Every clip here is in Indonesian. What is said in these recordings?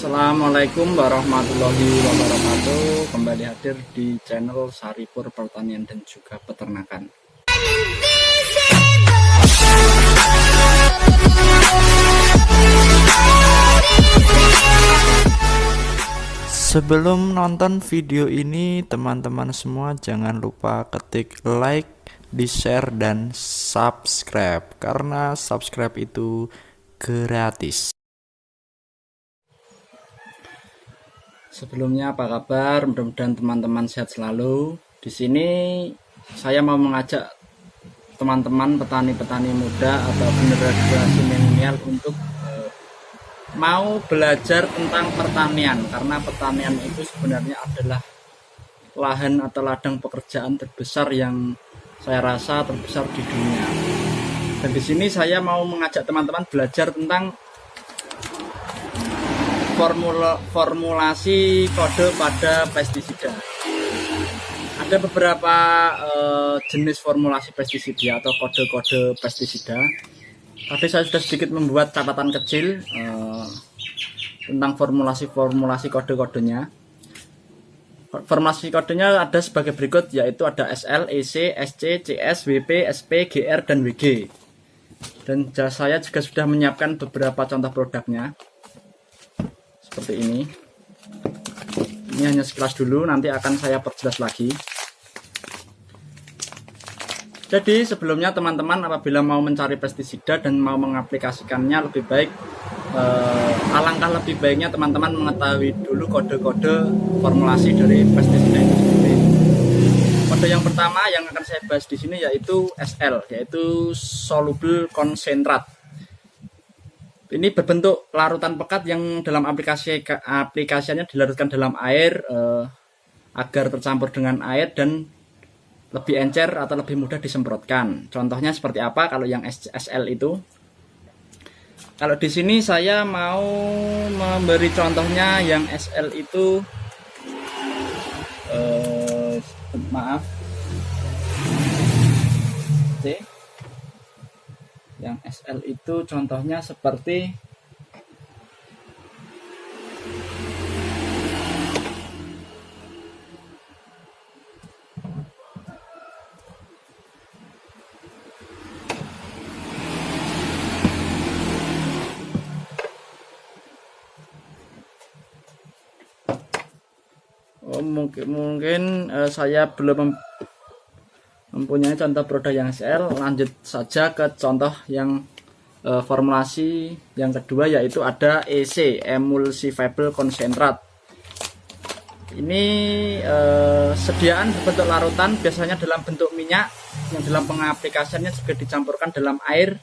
Assalamualaikum warahmatullahi wabarakatuh. Kembali hadir di channel Saripur Pertanian dan juga Peternakan. Sebelum nonton video ini, teman-teman semua jangan lupa ketik like, di share, dan subscribe, karena subscribe itu gratis. Sebelumnya apa kabar? Mudah-mudahan teman-teman sehat selalu. Di sini saya mau mengajak teman-teman petani-petani muda atau generasi milenial untuk mau belajar tentang pertanian, karena pertanian itu sebenarnya adalah lahan atau ladang pekerjaan terbesar yang saya rasa terbesar di dunia. Dan di sini saya mau mengajak teman-teman belajar tentang formulasi kode pada pestisida. Ada beberapa jenis formulasi pestisida atau kode-kode pestisida. Tadi saya sudah sedikit membuat catatan kecil tentang formulasi kode-kodenya. Formulasi kodenya ada sebagai berikut, yaitu ada SL, EC, SC, CS, WP, SP, GR, dan WG. Dan saya juga sudah menyiapkan beberapa contoh produknya. Seperti ini. Ini hanya sekilas dulu, nanti akan saya perjelas lagi. Jadi sebelumnya teman-teman apabila mau mencari pestisida dan mau mengaplikasikannya, lebih baik alangkah lebih baiknya teman-teman mengetahui dulu kode-kode formulasi dari pestisida itu sendiri. Kode yang pertama yang akan saya bahas di sini yaitu SL, yaitu soluble concentrat. Ini berbentuk larutan pekat yang dalam aplikasinya dilarutkan dalam air agar tercampur dengan air dan lebih encer atau lebih mudah disemprotkan. Contohnya seperti apa kalau yang SL itu? Kalau di sini saya mau memberi contohnya yang SL itu, maaf, yang SL itu contohnya seperti mungkin saya belum mempunyai contoh produk yang SL. Lanjut saja ke contoh yang formulasi yang kedua, yaitu ada EC, emulsifiable concentrat. Ini sediaan berbentuk larutan, biasanya dalam bentuk minyak, yang dalam pengaplikasiannya juga dicampurkan dalam air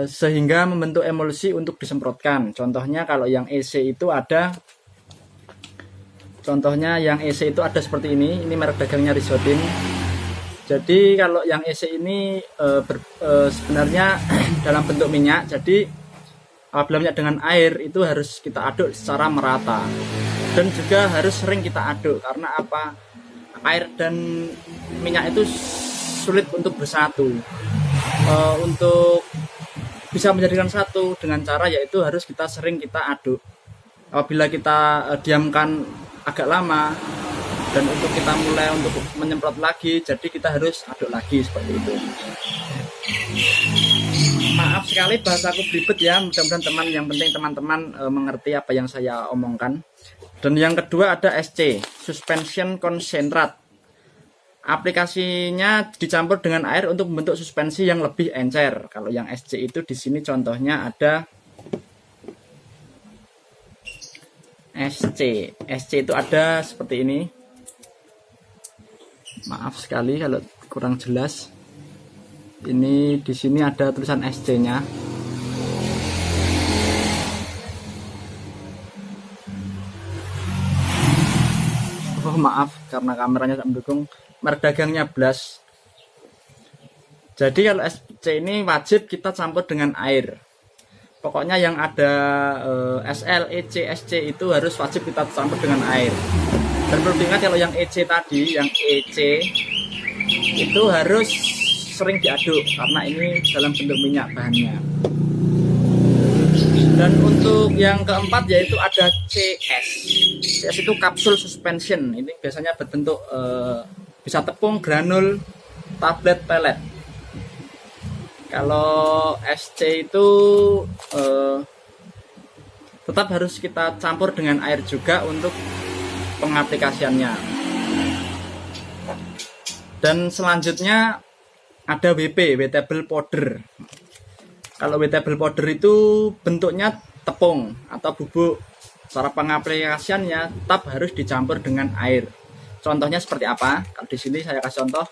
sehingga membentuk emulsi untuk disemprotkan. Contohnya kalau yang EC itu ada, seperti ini merek dagangnya Rizodin. Jadi kalau yang EC ini sebenarnya dalam bentuk minyak, jadi apabila minyak dengan air itu harus kita aduk secara merata, dan juga harus sering kita aduk. Karena apa? Air dan minyak itu sulit untuk bersatu. Untuk bisa menjadikan satu dengan cara yaitu harus kita sering kita aduk. Apabila kita diamkan agak lama dan untuk kita mulai untuk menyemprot lagi, jadi kita harus aduk lagi seperti itu. Maaf sekali bahasaku belibet ya, mudah-mudahan yang penting teman-teman mengerti apa yang saya omongkan. Dan yang kedua ada SC, suspension concentrat. Aplikasinya dicampur dengan air untuk membentuk suspensi yang lebih encer. Kalau yang SC itu di sini contohnya ada SC itu ada seperti ini. Maaf sekali kalau kurang jelas. Ini di sini ada tulisan SC-nya. Oh maaf, karena kameranya tak mendukung. Merek dagangnya Blas. Jadi kalau SC ini wajib kita campur dengan air. Pokoknya yang ada SL, EC, SC itu harus wajib kita campur dengan air. Dan perlu diingat kalau yang EC tadi, yang EC itu harus sering diaduk karena ini dalam bentuk minyak bahannya. Dan untuk yang keempat yaitu ada CS. CS itu kapsul suspension. Ini biasanya berbentuk bisa tepung, granul, tablet, pelet. Kalau SC itu tetap harus kita campur dengan air juga untuk pengaplikasiannya. Dan selanjutnya ada WP, wettable powder. Kalau wettable powder itu bentuknya tepung atau bubuk. Cara pengaplikasiannya tetap harus dicampur dengan air. Contohnya seperti apa? Kalau di sini saya kasih contoh.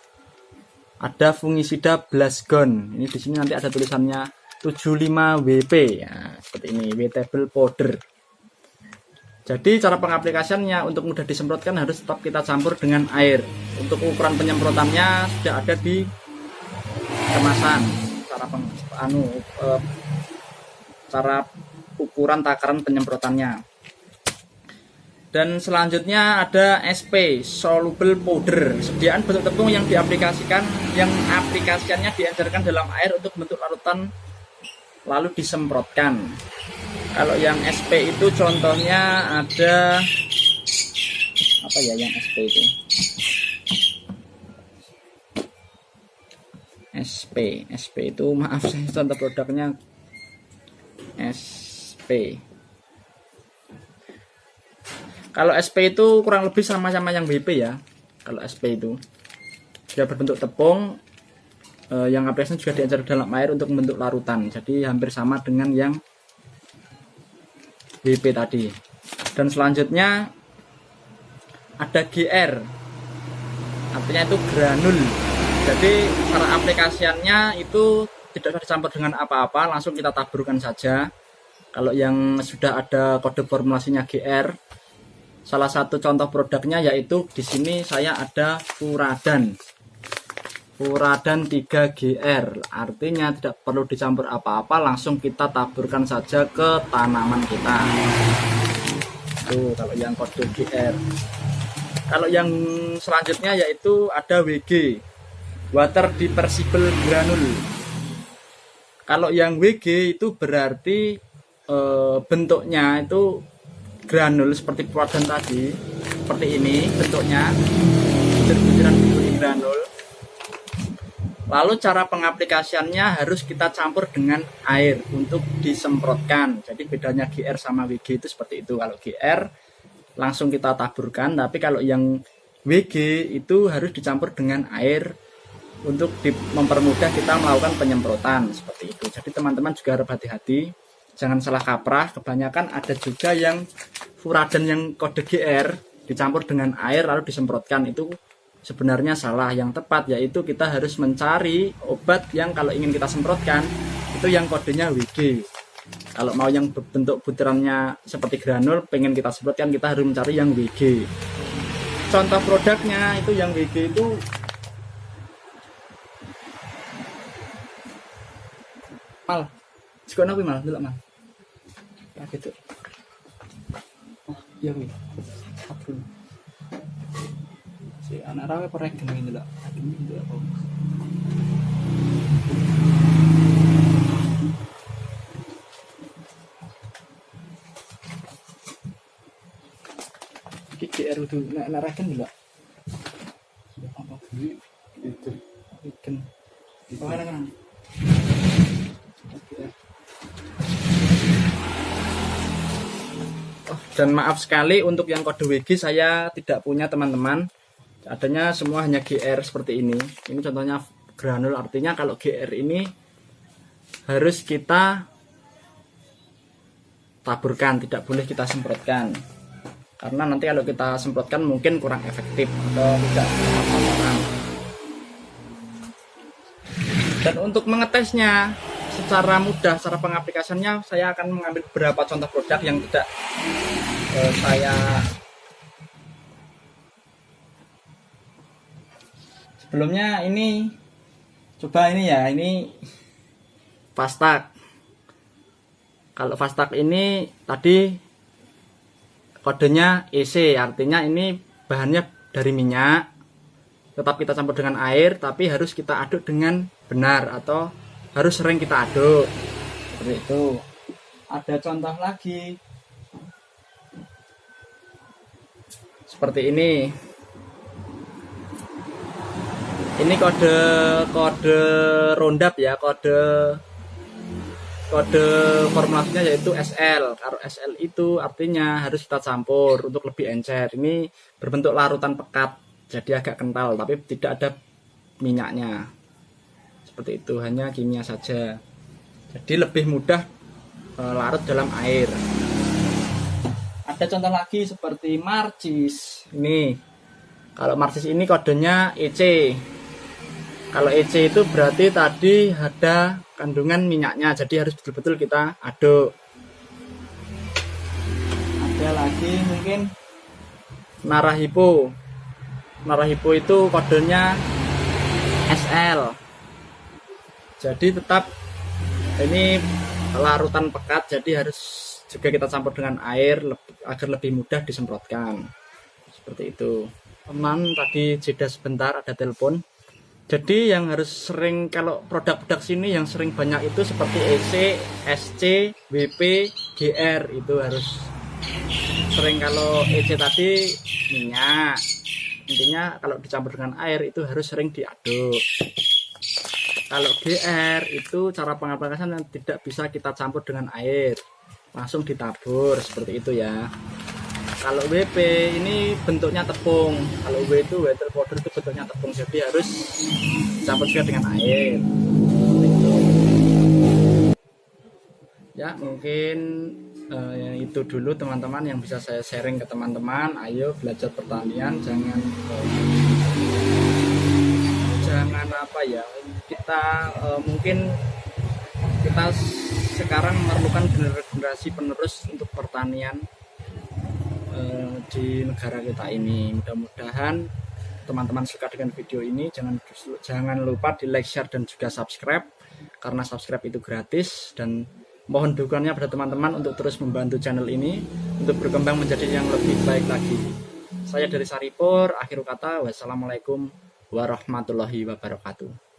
Ada fungisida Blasgon. Ini di sini nanti ada tulisannya 75 WP. Ya, seperti ini, wettable powder. Jadi cara pengaplikasiannya untuk mudah disemprotkan harus tetap kita campur dengan air. Untuk ukuran penyemprotannya sudah ada di kemasan. Cara ukuran takaran penyemprotannya. Dan selanjutnya ada SP, soluble powder. Sediaan bentuk tepung yang aplikasiannya diencerkan dalam air untuk bentuk larutan lalu disemprotkan. Kalau yang SP itu contohnya ada apa ya yang SP itu? SP itu maaf saya contoh produknya SP. Kalau SP itu kurang lebih sama-sama yang WP ya. Kalau SP itu sudah berbentuk tepung, yang aplikasinya juga diencer dalam air untuk membentuk larutan. Jadi hampir sama dengan yang WP tadi. Dan selanjutnya ada GR, artinya itu granul. Jadi cara aplikasiannya itu tidak usah dicampur dengan apa-apa, langsung kita taburkan saja. Kalau yang sudah ada kode formulasinya GR, salah satu contoh produknya yaitu di sini saya ada Furadan 3GR, artinya tidak perlu dicampur apa-apa, langsung kita taburkan saja ke tanaman kita. Tuh kalau yang kode GR. Kalau yang selanjutnya yaitu ada WG, water dispersible granul. Kalau yang WG itu berarti bentuknya itu granul seperti Furadan tadi, seperti ini bentuknya, butir-butiran granul. Lalu cara pengaplikasiannya harus kita campur dengan air untuk disemprotkan. Jadi bedanya GR sama WG itu seperti itu. Kalau GR langsung kita taburkan, tapi kalau yang WG itu harus dicampur dengan air untuk mempermudah kita melakukan penyemprotan seperti itu. Jadi teman-teman juga harus hati-hati, jangan salah kaprah. Kebanyakan ada juga yang Furadan yang kode GR dicampur dengan air lalu disemprotkan, itu sebenarnya salah. Yang tepat yaitu kita harus mencari obat yang kalau ingin kita semprotkan itu yang kodenya WG. Kalau mau yang bentuk butirannya seperti granul pengen kita semprotkan, kita harus mencari yang WG. Contoh produknya itu yang WG itu mal. Sekono kuwi mal, delok mal. Ya gitu. Oh, iya kuwi. Sabun. Si anak rawe korek gini delok. Aduh, delok apa. GR itu nek raken delok. Apa kuwi? Itu. Ikan. Barang. Dan maaf sekali untuk yang kode WG saya tidak punya teman-teman, adanya semua hanya GR seperti ini. Ini contohnya granul, artinya kalau GR ini harus kita taburkan, tidak boleh kita semprotkan, karena nanti kalau kita semprotkan mungkin kurang efektif atau tidak tepat sasaran. Dan untuk mengetesnya secara mudah, cara pengaplikasiannya saya akan mengambil beberapa contoh produk yang tidak saya sebelumnya ini coba ini ya, ini Fastak. Kalau Fastak ini tadi kodenya EC, artinya ini bahannya dari minyak, tetap kita campur dengan air tapi harus kita aduk dengan benar atau harus sering kita aduk seperti itu. Ada contoh lagi seperti ini. Ini kode roundup ya, kode formulasinya yaitu SL. Kalau SL itu artinya harus kita campur untuk lebih encer. Ini berbentuk larutan pekat, jadi agak kental, tapi tidak ada minyaknya. Seperti itu, hanya kimia saja. Jadi lebih mudah larut dalam air. Ada contoh lagi seperti marcis. Ini, kalau marcis ini kodenya EC. Kalau EC itu berarti tadi ada kandungan minyaknya, jadi harus betul-betul kita aduk. Ada lagi mungkin Narahipo. Narahipo itu kodenya SL. Jadi tetap ini larutan pekat, jadi harus juga kita campur dengan air agar lebih mudah disemprotkan. Seperti itu. Teman, tadi jeda sebentar, ada telepon. Jadi yang harus sering, kalau produk-produk sini yang sering banyak itu seperti EC, SC, WP, GR, itu harus sering. Kalau EC tadi minyak, intinya kalau dicampur dengan air itu harus sering diaduk. Kalau GR itu cara pengaplasan yang tidak bisa kita campur dengan air, langsung ditabur seperti itu ya. Kalau WP ini bentuknya tepung. Kalau W itu water powder, itu bentuknya tepung, jadi harus dicampur juga dengan air. Ya mungkin itu dulu teman-teman yang bisa saya sharing ke teman-teman. Ayo belajar pertanian, jangan apa ya, kita mungkin kita sekarang memerlukan generasi penerus untuk pertanian di negara kita ini. Mudah-mudahan teman-teman suka dengan video ini. Jangan lupa di like, share, dan juga subscribe, karena subscribe itu gratis. Dan mohon dukungannya pada teman-teman untuk terus membantu channel ini untuk berkembang menjadi yang lebih baik lagi. Saya dari Saripur, akhir kata, wassalamualaikum warahmatullahi wabarakatuh.